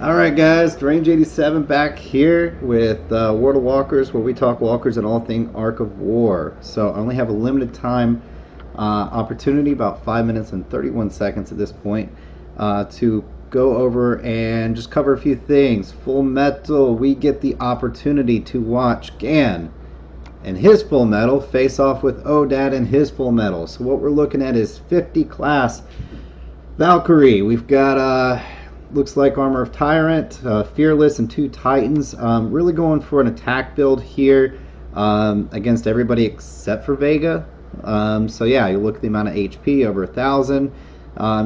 Alright guys, Range87 back here with World of Walkers, where we talk walkers and all things Ark of War. So I only have a limited time opportunity, about 5 minutes and 31 seconds at this point, to go over and just cover a few things. Fullmetal, we get the opportunity to watch Gan and his Fullmetal face off with ODAD and his Fullmetal. So what we're looking at is 50 class Valkyrie. We've got looks like Armor of Tyrant, Fearless, and 2 Titans. Really going for an attack build here against everybody except for Vega. So yeah, you look at the amount of HP, over 1,000.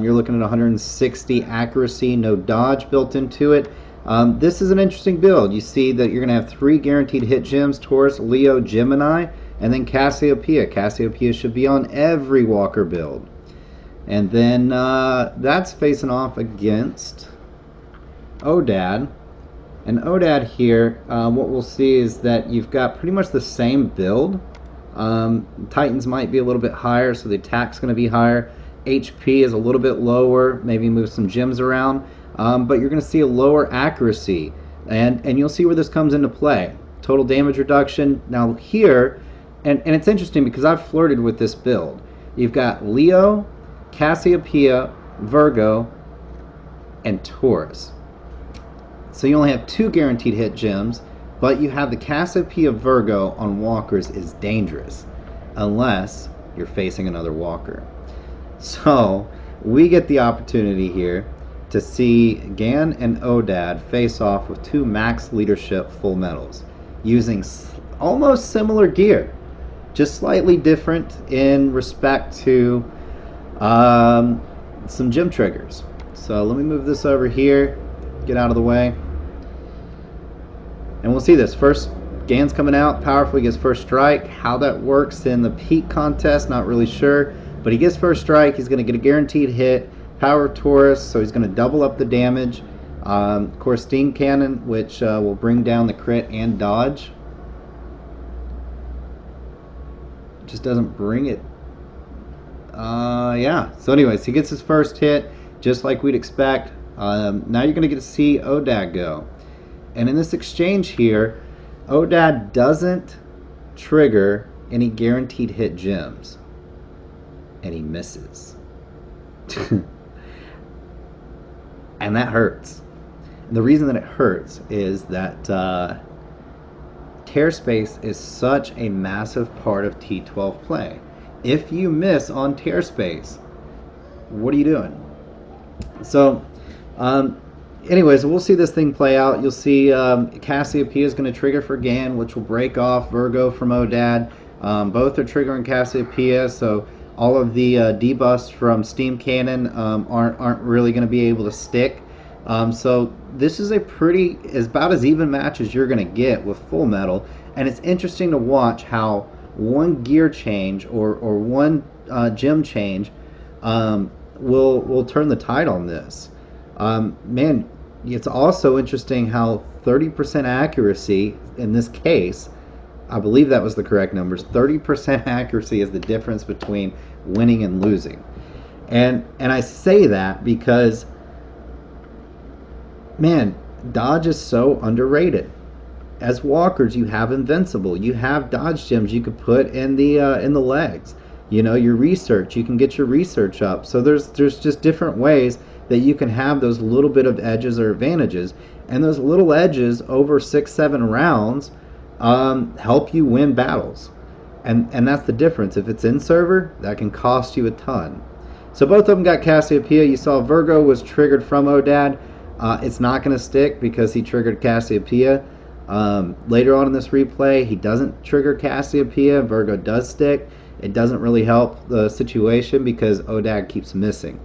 You're looking at 160 accuracy, no dodge built into it. This is an interesting build. You see that you're going to have 3 guaranteed hit gems: Taurus, Leo, Gemini, and then Cassiopeia. Cassiopeia should be on every Walker build. And then that's facing off against ODAD. And ODAD here, what we'll see is that you've got pretty much the same build. Titans might be a little bit higher, so the attack's going to be higher. HP is a little bit lower, maybe move some gems around. But you're going to see a lower accuracy. And you'll see where this comes into play. Total damage reduction. Now here, and it's interesting because I've flirted with this build. You've got Leo, Cassiopeia, Virgo, and Taurus. So you only have 2 guaranteed hit gems, but you have the Cassiopeia Virgo on walkers is dangerous unless you're facing another walker. So we get the opportunity here to see Gan and ODAD face off with 2 max leadership Fullmetals using almost similar gear, just slightly different in respect to some gem triggers. So let me move this over here, get out of the way, and we'll see this. First, Gan's coming out powerful. He gets first strike. How that works in the peak contest, not really sure, but he gets first strike. He's going to get a guaranteed hit. Power Taurus, so he's going to double up the damage. Of course, Steam Cannon, which will bring down the crit and dodge. Just doesn't bring it. Yeah, so anyways, he gets his first hit just like we'd expect. Now you're going to get to see ODAD go, and in this exchange here, ODAD doesn't trigger any guaranteed hit gems, and he misses. And that hurts. And the reason that it hurts is that tear space is such a massive part of T12 play. If you miss on tear space, what are you doing? So anyways, we'll see this thing play out. You'll see Cassiopeia is going to trigger for Gan, which will break off Virgo from ODAD. Both are triggering Cassiopeia, so all of the debuffs from Steam Cannon aren't really going to be able to stick. So this is about as even match as you're going to get with Fullmetal, and it's interesting to watch how one gear change or one gem change will turn the tide on this. Man, it's also interesting how 30% accuracy in this case, I believe that was the correct numbers, 30% accuracy is the difference between winning and losing. And I say that because, man, dodge is so underrated. As walkers, you have invincible, you have dodge gems you could put in the legs. You know, your research, you can get your research up. So there's just different ways that you can have those little bit of edges or advantages, and those little edges over 6-7 rounds help you win battles. And that's the difference. If it's in server, that can cost you a ton. So both of them got Cassiopeia. You saw Virgo was triggered from ODAD. It's not going to stick because he triggered Cassiopeia. Later on in this replay, he doesn't trigger Cassiopeia. Virgo does stick. It doesn't really help the situation because ODAD keeps missing.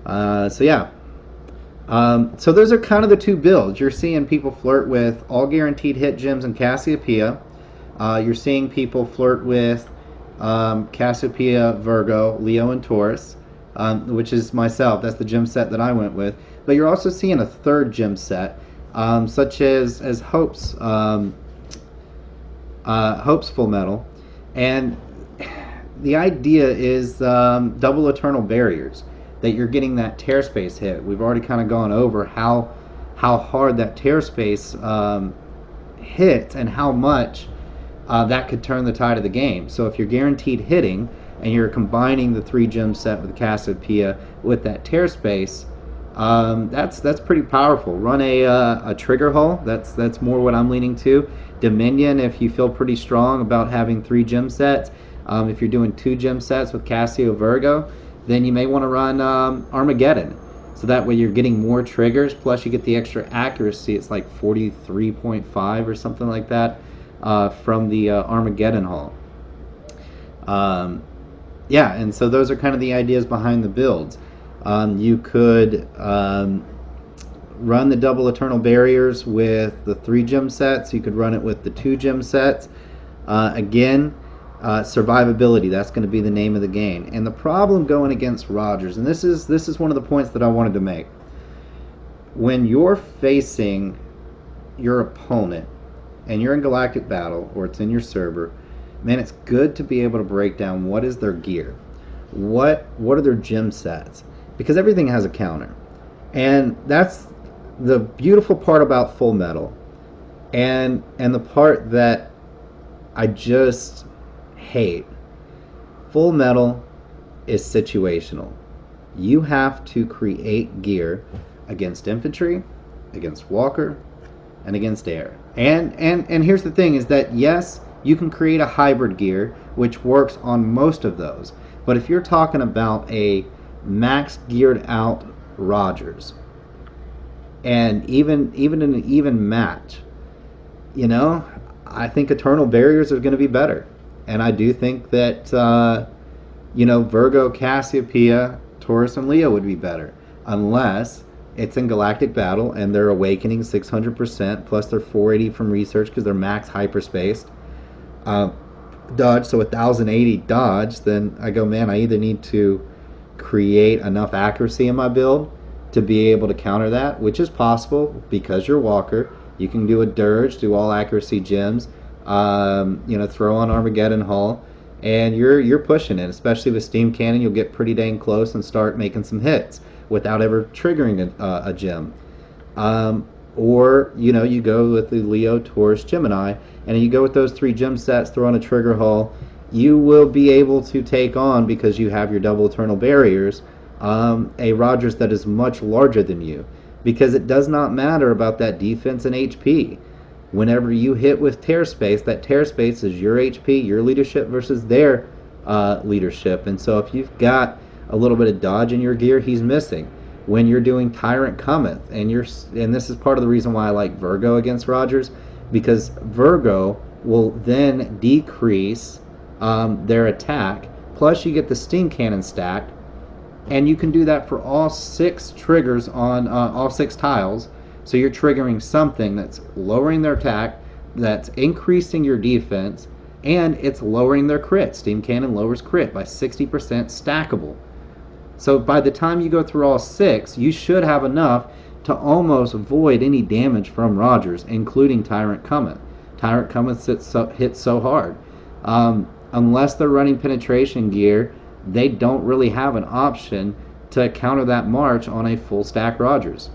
So yeah. So those are kind of the 2 builds. You're seeing people flirt with all guaranteed hit gems and Cassiopeia. You're seeing people flirt with Cassiopeia, Virgo, Leo, and Taurus, which is myself. That's the gem set that I went with. But you're also seeing a 3rd gem set, such as Hope's Fullmetal, and the idea is double eternal barriers. that you're getting that tear space hit. We've already kind of gone over how hard that tear space hits and how much that could turn the tide of the game. So if you're guaranteed hitting and you're combining the 3 gem set with Cassiopeia with that tear space, that's pretty powerful. Run a trigger hull. That's more what I'm leaning to. Dominion, if you feel pretty strong about having 3 gem sets. If you're doing 2 gem sets with Cassio Virgo, then you may want to run Armageddon. So that way you're getting more triggers, plus you get the extra accuracy. It's like 43.5 or something like that from the Armageddon hull. Yeah, and so those are kind of the ideas behind the builds. You could run the double eternal barriers with the 3 gem sets. You could run it with the 2 gem sets. Again, survivability, that's going to be the name of the game. And the problem going against Rogers, and this is one of the points that I wanted to make. When you're facing your opponent and you're in galactic battle or it's in your server, man, it's good to be able to break down what is their gear, what are their gem sets, because everything has a counter. And that's the beautiful part about Fullmetal, and the part that I just hate. Fullmetal is situational. You have to create gear against infantry, against walker, and against air. And here's the thing is that yes, you can create a hybrid gear which works on most of those. But if you're talking about a max geared out Rogers, and even in an even match, you know, I think Eternal Barriers are going to be better. And I do think that, Virgo, Cassiopeia, Taurus, and Leo would be better. Unless it's in Galactic Battle and they're awakening 600%, plus they're 480 from research because they're max hyperspaced. Dodge, so 1080 dodge, then I go, man, I either need to create enough accuracy in my build to be able to counter that, which is possible because you're Walker. You can do a Dirge, do all accuracy gems, throw on Armageddon Hull, and you're pushing it. Especially with Steam Cannon, you'll get pretty dang close and start making some hits without ever triggering a gem. Or you go with the Leo, Taurus, Gemini, and you go with those 3 gem sets, throw on a trigger hull. You will be able to take on, because you have your double eternal barriers, a Rogers that is much larger than you, because it does not matter about that defense and HP. Whenever you hit with tear space, that tear space is your HP, your leadership versus their leadership. And so if you've got a little bit of dodge in your gear, he's missing. When you're doing Tyrant Cometh, and this is part of the reason why I like Virgo against Rogers, because Virgo will then decrease their attack, plus you get the Steam Cannon stacked, and you can do that for all 6 triggers on all 6 tiles. So you're triggering something that's lowering their attack, that's increasing your defense, and it's lowering their crit. Steam Cannon lowers crit by 60% stackable. So by the time you go through all 6, you should have enough to almost avoid any damage from Rogers, including Tyrant Cometh. Tyrant Cometh hits so hard. Unless they're running penetration gear, they don't really have an option to counter that march on a full stack Rogers.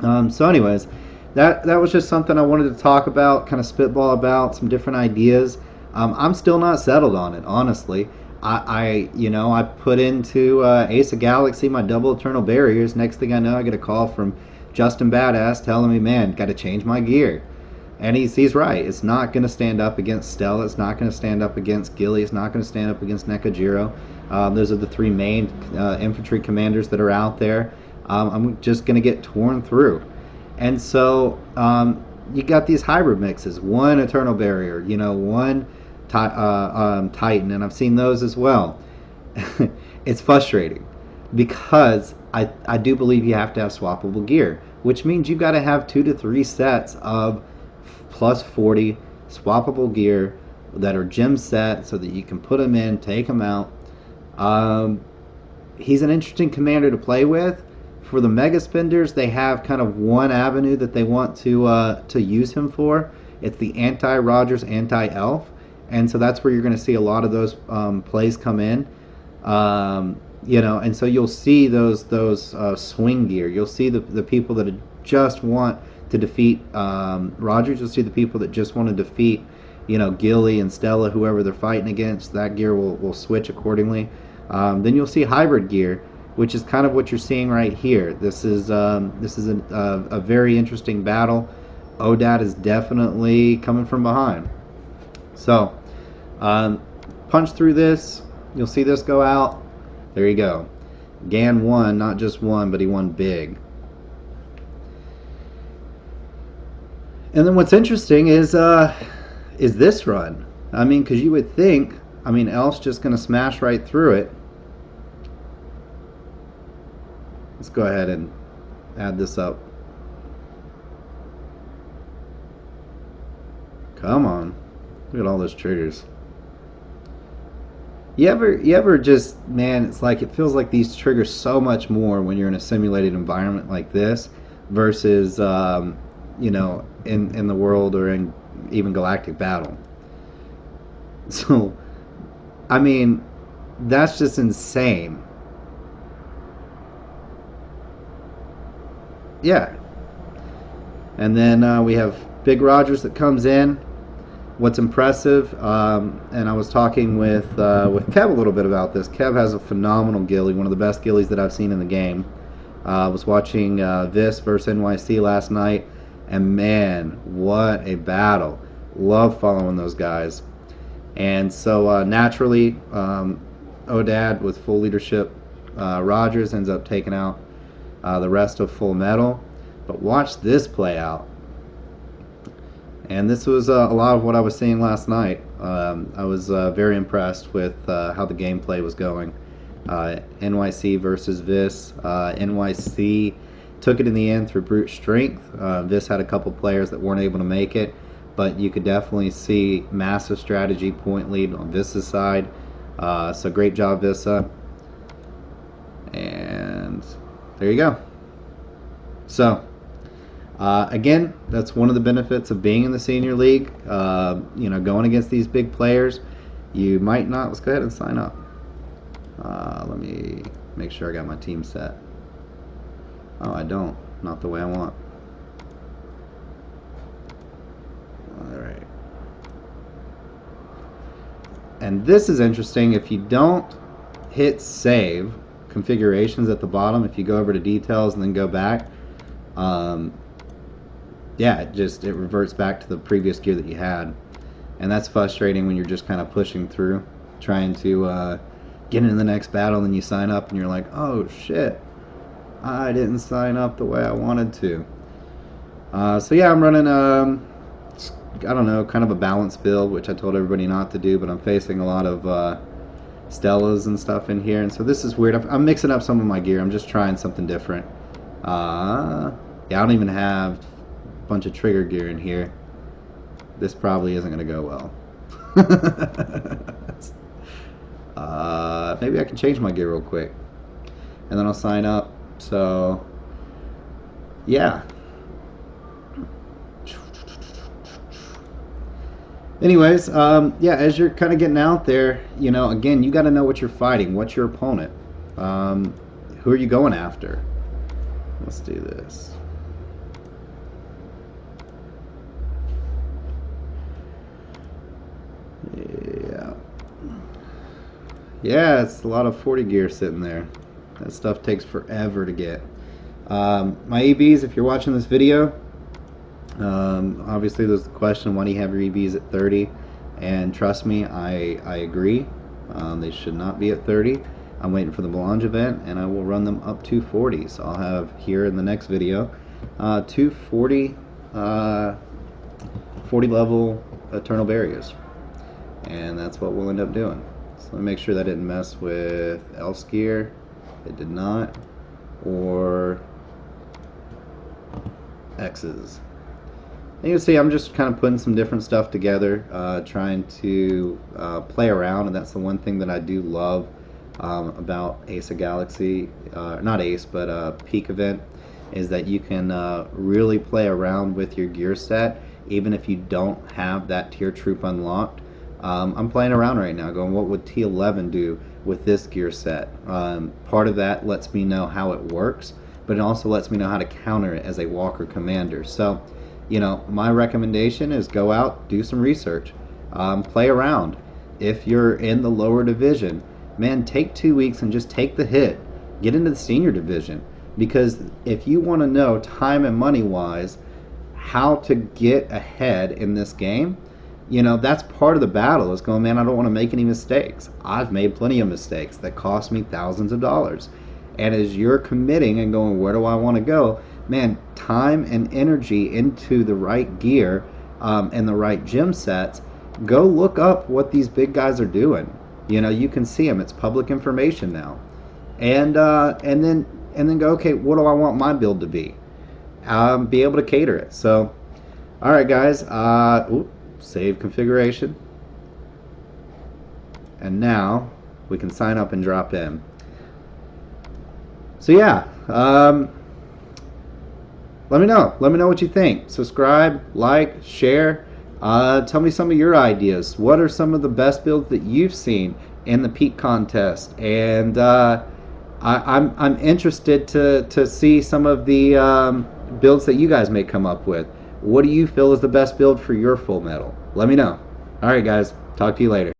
So anyways, that was just something I wanted to talk about, kind of spitball about some different ideas. I'm still not settled on it, honestly. I put into Ace of Galaxy my double eternal barriers. Next thing I know, I get a call from Justin Badass telling me, man, got to change my gear. And he's right. It's not going to stand up against Stella. It's not going to stand up against Gilly. It's not going to stand up against Nekajiro. Those are the 3 main infantry commanders that are out there. I'm just going to get torn through. And so you got these hybrid mixes. 1 Eternal Barrier, 1 Titan, and I've seen those as well. It's frustrating because I do believe you have to have swappable gear, which means you've got to have 2 to 3 sets of plus 40 swappable gear that are gem set so that you can put them in, take them out. He's an interesting commander to play with. For the Mega Spenders, they have kind of one avenue that they want to use him for. It's the anti-Rogers, anti-Elf. And so that's where you're going to see a lot of those plays come in. you know, and so you'll see those swing gear. You'll see the people that just want to defeat Rogers. You'll see the people that just want to defeat, you know, Gilly and Stella, whoever they're fighting against. That gear will switch accordingly. Then you'll see hybrid gear, which is kind of what you're seeing right here. This is a very interesting battle. ODAD is definitely coming from behind. So punch through this. You'll see this go out. There you go. Gan won, not just won, but he won big. And then what's interesting is this run. I mean, because you would think, I mean, Elf's just going to smash right through it. Let's go ahead and add this up. Come on. Look at all those triggers. You ever just, man, it's like it feels like these trigger so much more when you're in a simulated environment like this versus you know, in the world or in even galactic battle. So I mean, that's just insane. Yeah. And then we have Big Rogers that comes in. What's impressive, and I was talking with Kev a little bit about this. Kev has a phenomenal ghillie, one of the best ghillies that I've seen in the game. I was watching Vis versus NYC last night, and man, what a battle. Love following those guys. And so naturally, ODAD with full leadership, Rogers ends up taking out the rest of Fullmetal. But watch this play out. And this was a lot of what I was seeing last night. I was very impressed with how the gameplay was going. NYC versus Vis. NYC took it in the end through brute strength. Vis had a couple players that weren't able to make it, but you could definitely see massive strategy, point lead on Vis's side. So great job, Visa. And there you go. So again, that's one of the benefits of being in the senior league. You know, going against these big players, you might not. Let's go ahead and sign up. Let me make sure I got my team set. Oh, I don't. Not the way I want. All right. And this is interesting. If you don't hit save configurations at the bottom, if you go over to details and then go back, yeah, it reverts back to the previous gear that you had, and that's frustrating when you're just kind of pushing through, trying to get into the next battle, and then you sign up and you're like, oh shit, I didn't sign up the way I wanted to. So yeah, I'm running I don't know, kind of a balanced build, which I told everybody not to do, but I'm facing a lot of Stellas and stuff in here, and so this is weird. I'm mixing up some of my gear. I'm just trying something different. Yeah, I don't even have a bunch of trigger gear in here. This probably isn't going to go well. Maybe I can change my gear real quick, and then I'll sign up. So yeah. Anyways, yeah, as you're kind of getting out there, you know, again, you got to know what you're fighting. What's your opponent? Who are you going after? Let's do this. Yeah. Yeah, it's a lot of 40 gear sitting there. That stuff takes forever to get. My EVs, if you're watching this video, obviously there's the question, why do you have your EVs at 30? And trust me, I agree. They should not be at 30. I'm waiting for the Melange event, and I will run them up to 40. So I'll have here in the next video 240 40 level Eternal Barriers, and that's what we'll end up doing. So let me make sure that didn't mess with Elf's gear. It did not, or X's. And you can see I'm just kind of putting some different stuff together, trying to play around, and that's the one thing that I do love about Ace of Galaxy, not Ace, but Peak event, is that you can really play around with your gear set, even if you don't have that tier troop unlocked. I'm playing around right now, going, what would T11 do with this gear set. Part of that lets me know how it works, but it also lets me know how to counter it as a walker commander. So, my recommendation is go out, do some research, play around. If you're in the lower division, man, take 2 weeks and just take the hit. Get into the senior division, because if you want to know time and money wise how to get ahead in this game, that's part of the battle, is going, man, I don't want to make any mistakes. I've made plenty of mistakes that cost me thousands of dollars. And as you're committing and going, where do I want to go, man, time and energy into the right gear, and the right gym sets, go look up what these big guys are doing. You can see them. It's public information now. And then go, okay, what do I want my build to be? Be able to cater it. So, all right, guys. Save configuration. And now we can sign up and drop in. So yeah, let me know. Let me know what you think. Subscribe, like, share. Tell me some of your ideas. What are some of the best builds that you've seen in the peak contest? And I'm interested to see some of the builds that you guys may come up with. What do you feel is the best build for your Fullmetal? Let me know. All right, guys. Talk to you later.